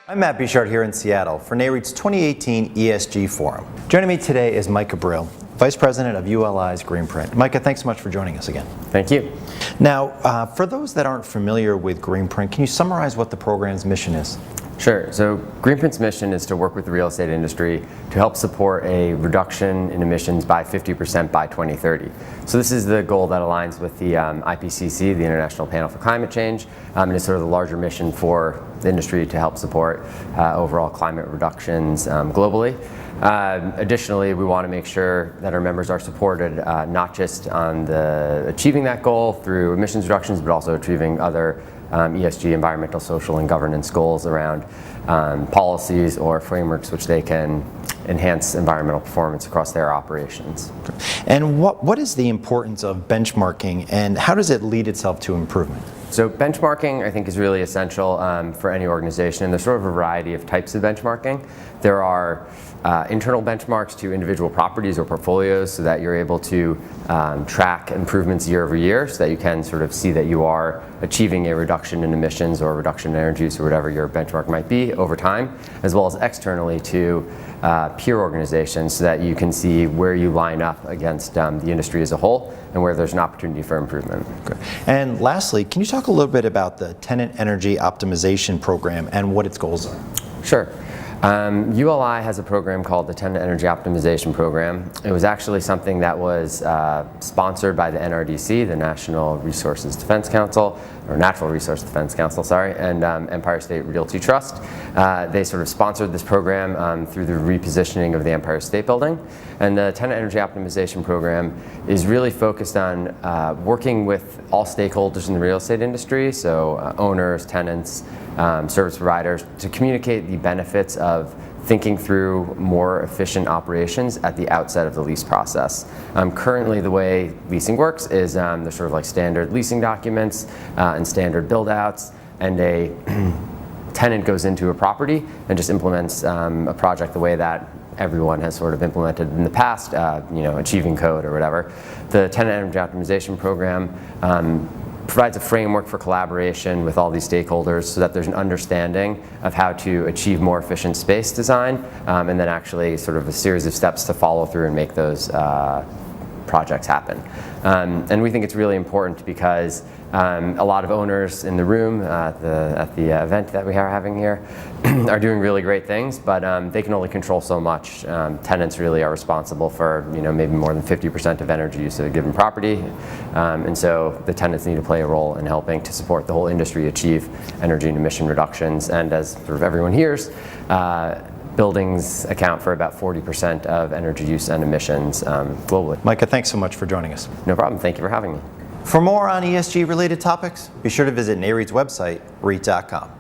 I'm Matt Bichard here in Seattle for Nareit's 2018 ESG Forum. Joining me today is Micah Brill, Vice President of ULI's Greenprint. Micah, thanks so much for joining us again. Thank you. Now, for those that aren't familiar with Greenprint, can you summarize what the program's mission is? Sure. So Greenprint's mission is to work with the real estate industry to help support a reduction in emissions by 50% by 2030. So this is the goal that aligns with the IPCC, the International Panel for Climate Change, and it's sort of the larger mission for the industry to help support overall climate reductions globally. Additionally, we want to make sure that our members are supported not just on achieving that goal through emissions reductions, but also achieving other ESG, environmental, social, and governance goals around policies or frameworks which they can enhance environmental performance across their operations. And what is the importance of benchmarking, and how does it lead itself to improvement? So benchmarking, I think, is really essential for any organization, and there's sort of a variety of types of benchmarking. There are internal benchmarks to individual properties or portfolios so that you're able to track improvements year over year so that you can sort of see that you are achieving a reduction in emissions or a reduction in energy use or whatever your benchmark might be over time, as well as externally to peer organizations so that you can see where you line up against the industry as a whole and where there's an opportunity for improvement. Okay. And lastly, can you talk a little bit about the Tenant Energy Optimization Program and what its goals are? Sure. ULI has a program called the Tenant Energy Optimization Program. It was actually something that was sponsored by the NRDC, the National Resources Defense Council, or Natural Resource Defense Council, sorry, and Empire State Realty Trust. They sort of sponsored this program through the repositioning of the Empire State Building. And the Tenant Energy Optimization Program is really focused on working with all stakeholders in the real estate industry, so owners, tenants, service providers, to communicate the benefits of thinking through more efficient operations at the outset of the lease process. Currently, the way leasing works is there's sort of like standard leasing documents and standard build-outs, and a tenant goes into a property and just implements a project the way that everyone has sort of implemented in the past, achieving code or whatever. The Tenant Energy Optimization Program provides a framework for collaboration with all these stakeholders so that there's an understanding of how to achieve more efficient space design, and then actually sort of a series of steps to follow through and make those projects happen. And we think it's really important because a lot of owners in the room at the event that we are having here are doing really great things, but they can only control so much. Tenants really are responsible for maybe more than 50% of energy use of a given property, and so the tenants need to play a role in helping to support the whole industry achieve energy and emission reductions. And as sort of everyone hears, buildings account for about 40% of energy use and emissions globally. Micah, thanks so much for joining us. No problem. Thank you for having me. For more on ESG related topics, be sure to visit Nareit's website, REIT.com.